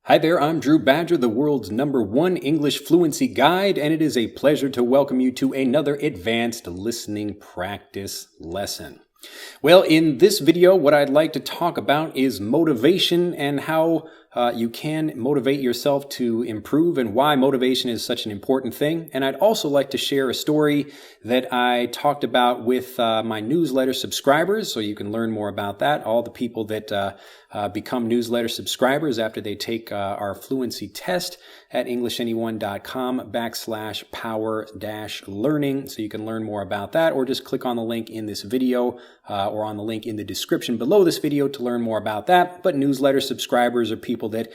Hi there, I'm Drew Badger, the world's #1 English fluency guide, and it is a pleasure to welcome you to another advanced listening practice lesson. Well, in this video, what I'd like to talk about is motivation and how you can motivate yourself to improve and why motivation is such an important thing. And I'd also like to share a story that I talked about with my newsletter subscribers, so you can learn more about that. All the people that become newsletter subscribers after they take our fluency test at EnglishAnyone.com/power-learning. So you can learn more about that, or just click on the link in this video or on the link in the description below this video to learn more about that. But newsletter subscribers are people that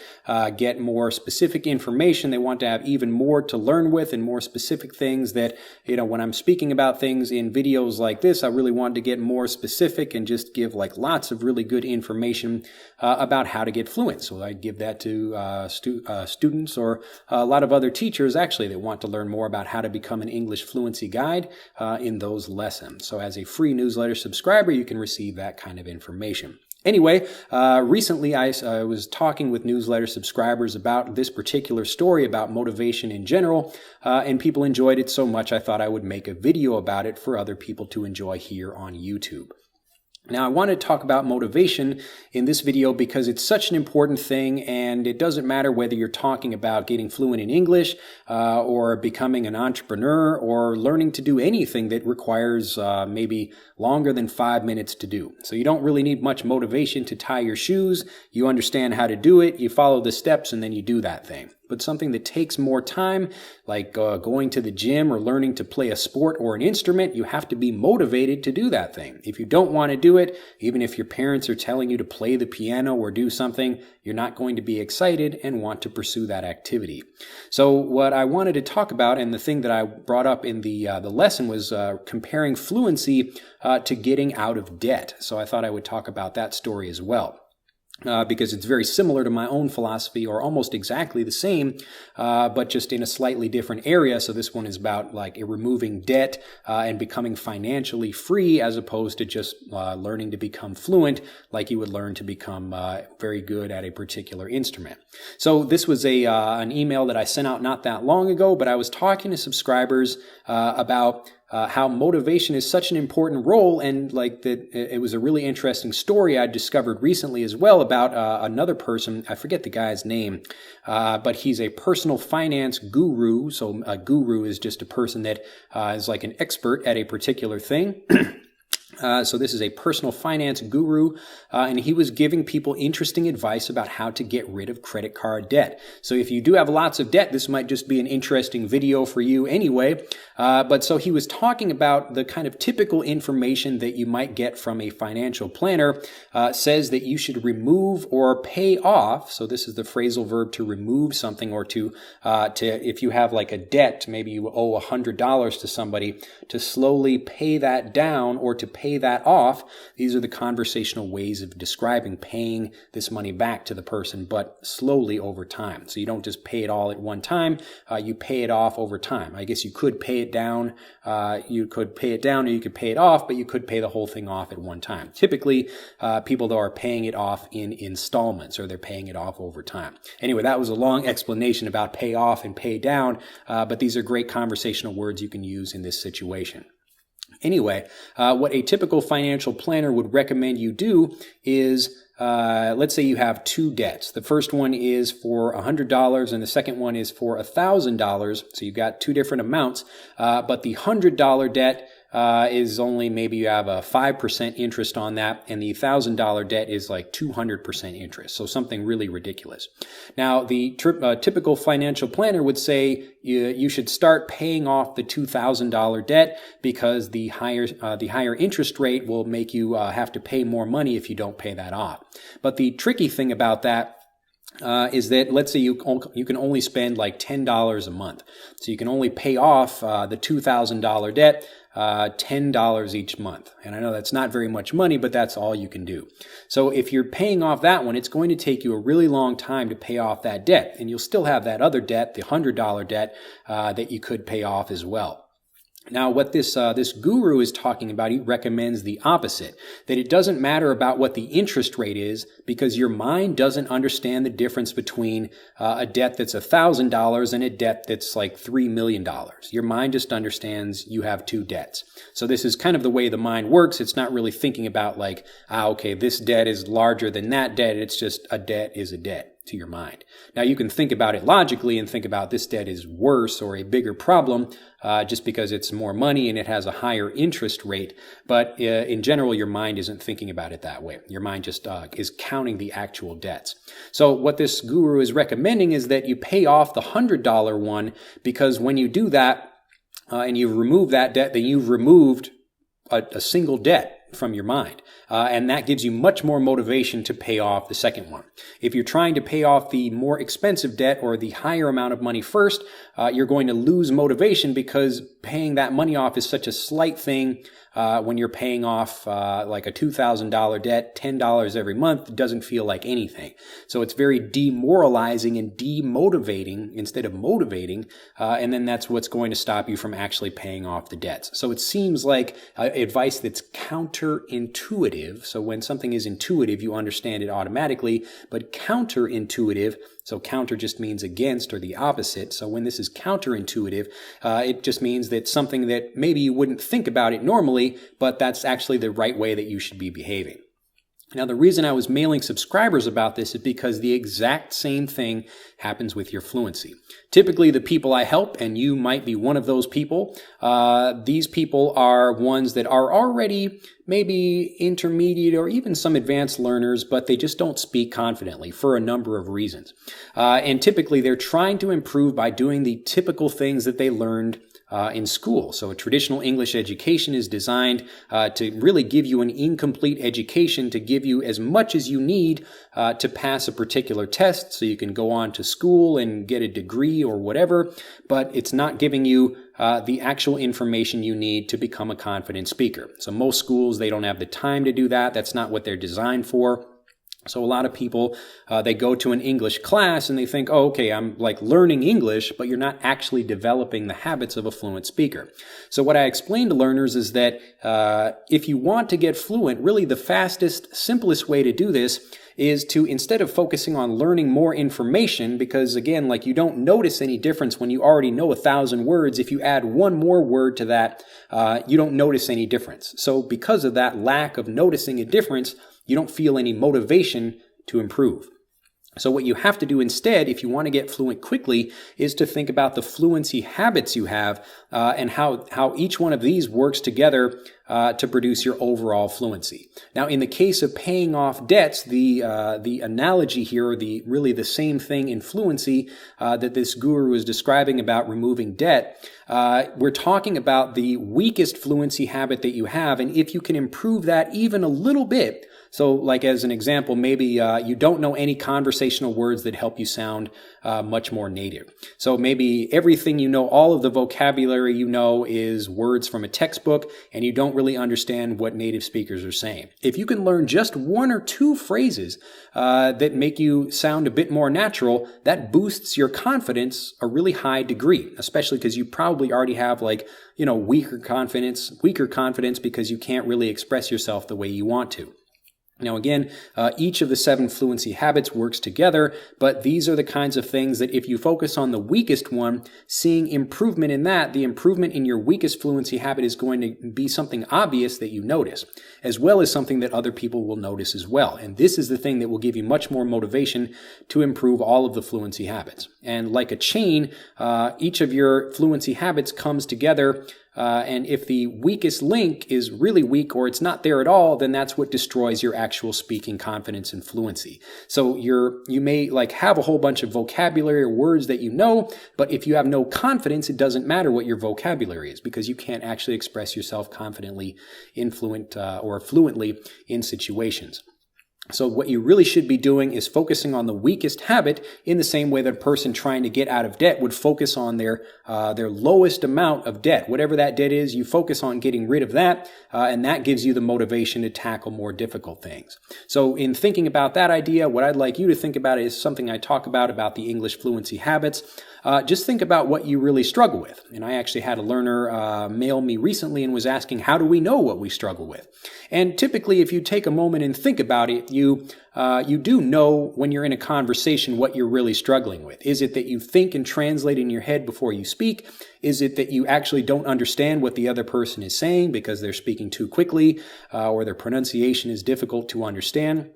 get more specific information. They want to have even more to learn with and more specific things that, when I'm speaking about things in videos like this, I really want to get more specific and just give like lots of really good information about how to get fluent. So I give that to students or a lot of other teachers actually that want to learn more about how to become an English fluency guide in those lessons. So as a free newsletter subscriber, you can receive that kind of information. Anyway, recently I was talking with newsletter subscribers about this particular story about motivation in general, and people enjoyed it so much I thought I would make a video about it for other people to enjoy here on YouTube. Now, I want to talk about motivation in this video because it's such an important thing, and it doesn't matter whether you're talking about getting fluent in English or becoming an entrepreneur or learning to do anything that requires maybe longer than 5 minutes to do. So you don't really need much motivation to tie your shoes. You understand how to do it, you follow the steps, and then you do that thing. But something that takes more time, like going to the gym or learning to play a sport or an instrument, you have to be motivated to do that thing. If you don't want to do it, even if your parents are telling you to play the piano or do something, you're not going to be excited and want to pursue that activity. So what I wanted to talk about, and the thing that I brought up in the lesson, was comparing fluency to getting out of debt. So I thought I would talk about that story as well. Because it's very similar to my own philosophy, or almost exactly the same, but just in a slightly different area. So this one is about like removing debt and becoming financially free, as opposed to just learning to become fluent, like you would learn to become very good at a particular instrument. So this was an email that I sent out not that long ago, but I was talking to subscribers about how motivation is such an important role, and like that it was a really interesting story I discovered recently as well about another person. I forget the guy's name, but he's a personal finance guru. So a guru is just a person that is like an expert at a particular thing. So this is a personal finance guru, and he was giving people interesting advice about how to get rid of credit card debt. So if you do have lots of debt, this might just be an interesting video for you anyway. But so he was talking about the kind of typical information that you might get from a financial planner. Says that you should remove or pay off. So this is the phrasal verb to remove something, or to if you have like a debt, maybe you owe $100 to somebody, to slowly pay that down or to pay that off. These are the conversational ways of describing paying this money back to the person, but slowly over time. So you don't just pay it all at one time, you pay it off over time. I guess you could pay it down, or you could pay it off, but you could pay the whole thing off at one time. Typically, people though are paying it off in installments, or they're paying it off over time. Anyway, that was a long explanation about pay off and pay down, but these are great conversational words you can use in this situation. Anyway, what a typical financial planner would recommend you do is, let's say you have two debts. The first one is for $100 and the second one is for $1,000. So you've got two different amounts, but the $100 debt is only, maybe you have a 5% interest on that, and the $1,000 debt is like 200% interest. So something really ridiculous. Now, the typical financial planner would say you should start paying off the $2,000 debt, because the higher interest rate will make you have to pay more money if you don't pay that off. But the tricky thing about that is that, let's say you can only spend like $10 a month. So you can only pay off the $2,000 debt $10 each month. And I know that's not very much money, but that's all you can do. So if you're paying off that one, it's going to take you a really long time to pay off that debt. And you'll still have that other debt, the $100 debt, that you could pay off as well. Now, what this guru is talking about, he recommends the opposite, that it doesn't matter about what the interest rate is because your mind doesn't understand the difference between a debt that's $1,000 and a debt that's like $3 million. Your mind just understands you have two debts. So this is kind of the way the mind works. It's not really thinking about like, okay, this debt is larger than that debt. It's just a debt is a debt to your mind. Now, you can think about it logically and think about this debt is worse or a bigger problem just because it's more money and it has a higher interest rate. But in general, your mind isn't thinking about it that way. Your mind just is counting the actual debts. So what this guru is recommending is that you pay off the $100 one, because when you do that and you remove that debt, then you've removed a single debt from your mind. And that gives you much more motivation to pay off the second one. If you're trying to pay off the more expensive debt or the higher amount of money first, you're going to lose motivation because paying that money off is such a slight thing. When you're paying off like a $2,000 debt, $10 every month doesn't feel like anything. So it's very demoralizing and demotivating instead of motivating. And then that's what's going to stop you from actually paying off the debts. So it seems like advice that's counterintuitive. So when something is intuitive, you understand it automatically, but counterintuitive, so counter just means against or the opposite. So when this is counterintuitive, it just means that something that maybe you wouldn't think about it normally, but that's actually the right way that you should be behaving. Now, the reason I was mailing subscribers about this is because the exact same thing happens with your fluency. Typically, the people I help, and you might be one of those people, these people are ones that are already maybe intermediate or even some advanced learners, but they just don't speak confidently for a number of reasons. And typically, they're trying to improve by doing the typical things that they learned in school. So a traditional English education is designed to really give you an incomplete education, to give you as much as you need to pass a particular test so you can go on to school and get a degree or whatever, but it's not giving you the actual information you need to become a confident speaker. So most schools, they don't have the time to do that. That's not what they're designed for. So a lot of people, they go to an English class and they think, oh, okay, I'm like learning English, but you're not actually developing the habits of a fluent speaker. So what I explain to learners is that if you want to get fluent, really the fastest, simplest way to do this is to, instead of focusing on learning more information, because again, like you don't notice any difference when you already know 1,000 words. If you add one more word to that, you don't notice any difference. So because of that lack of noticing a difference, you don't feel any motivation to improve. So what you have to do instead, if you want to get fluent quickly, is to think about the fluency habits you have and how each one of these works together to produce your overall fluency. Now, in the case of paying off debts, the analogy here, or really the same thing in fluency that this guru is describing about removing debt, we're talking about the weakest fluency habit that you have, and if you can improve that even a little bit. So like as an example, maybe you don't know any conversational words that help you sound much more native. So maybe everything you know, all of the vocabulary you know is words from a textbook, and you don't really understand what native speakers are saying. If you can learn just one or two phrases that make you sound a bit more natural, that boosts your confidence a really high degree, especially because you probably already have weaker confidence because you can't really express yourself the way you want to. Now again, each of the 7 fluency habits works together, but these are the kinds of things that if you focus on the weakest one, seeing improvement in that, the improvement in your weakest fluency habit is going to be something obvious that you notice, as well as something that other people will notice as well. And this is the thing that will give you much more motivation to improve all of the fluency habits. And like a chain, each of your fluency habits comes together. And if the weakest link is really weak or it's not there at all, then that's what destroys your actual speaking confidence and fluency. So you may have a whole bunch of vocabulary or words that you know, but if you have no confidence, it doesn't matter what your vocabulary is because you can't actually express yourself confidently or fluently in situations. So what you really should be doing is focusing on the weakest habit in the same way that a person trying to get out of debt would focus on their lowest amount of debt. Whatever that debt is, you focus on getting rid of that, and that gives you the motivation to tackle more difficult things. So in thinking about that idea, what I'd like you to think about is something I talk about the English fluency habits. just think about what you really struggle with. And I actually had a learner mail me recently and was asking, how do we know what we struggle with? And typically, if you take a moment and think about it, you do know when you're in a conversation what you're really struggling with. Is it that you think and translate in your head before you speak? Is it that you actually don't understand what the other person is saying because they're speaking too quickly or their pronunciation is difficult to understand?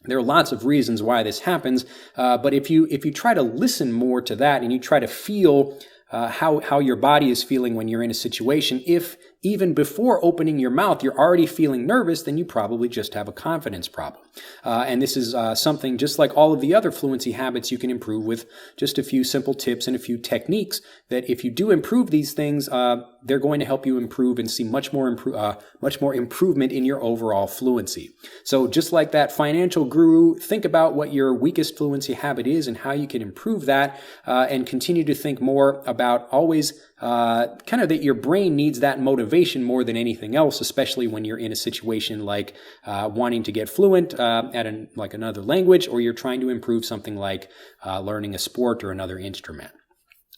There are lots of reasons why this happens, but if you try to listen more to that and you try to feel how your body is feeling when you're in a situation, if even before opening your mouth you're already feeling nervous, then you probably just have a confidence problem. And this is something just like all of the other fluency habits you can improve with just a few simple tips and a few techniques that if you do improve these things, they're going to help you improve and see much more improvement in your overall fluency. So just like that financial guru, think about what your weakest fluency habit is and how you can improve that, and continue to think more about always kind of that your brain needs that motivation more than anything else, especially when you're in a situation like wanting to get fluent at another language, or you're trying to improve something like learning a sport or another instrument.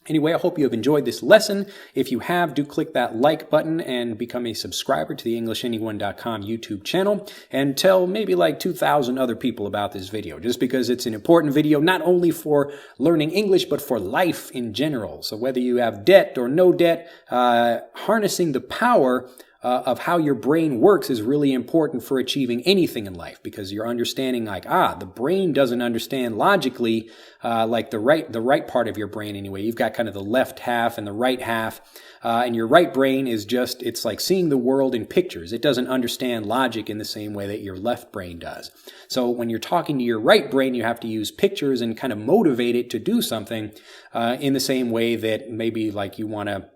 Anyway, I hope you have enjoyed this lesson. If you have, do click that like button and become a subscriber to the EnglishAnyone.com YouTube channel, and tell maybe like 2,000 other people about this video, just because it's an important video not only for learning English, but for life in general. So whether you have debt or no debt, harnessing the power of how your brain works is really important for achieving anything in life, because you're understanding like, the brain doesn't understand logically, like the right part of your brain anyway. You've got kind of the left half and the right half, and your right brain is just, it's like seeing the world in pictures. It doesn't understand logic in the same way that your left brain does. So when you're talking to your right brain, you have to use pictures and kind of motivate it to do something in the same way that maybe like you want to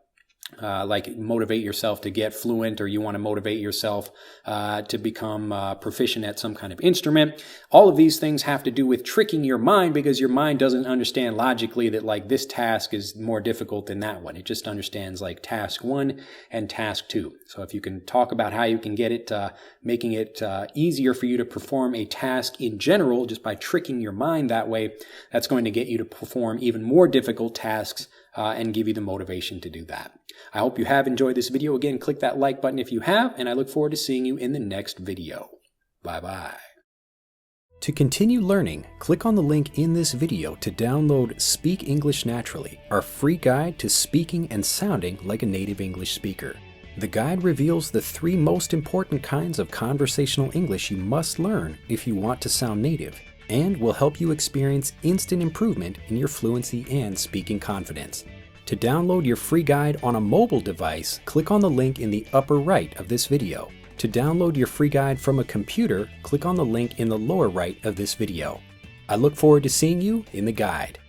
motivate yourself to get fluent, or you want to motivate yourself to become proficient at some kind of instrument. All of these things have to do with tricking your mind, because your mind doesn't understand logically that like this task is more difficult than that one. It just understands like task 1 and task 2. So if you can talk about how you can get it, making it easier for you to perform a task in general just by tricking your mind that way, that's going to get you to perform even more difficult tasks and give you the motivation to do that. I hope you have enjoyed this video. Again, click that like button if you have, and I look forward to seeing you in the next video. Bye-bye. To continue learning, click on the link in this video to download Speak English Naturally, our free guide to speaking and sounding like a native English speaker. The guide reveals the 3 most important kinds of conversational English you must learn if you want to sound native, and will help you experience instant improvement in your fluency and speaking confidence. To download your free guide on a mobile device, click on the link in the upper right of this video. To download your free guide from a computer, click on the link in the lower right of this video. I look forward to seeing you in the guide.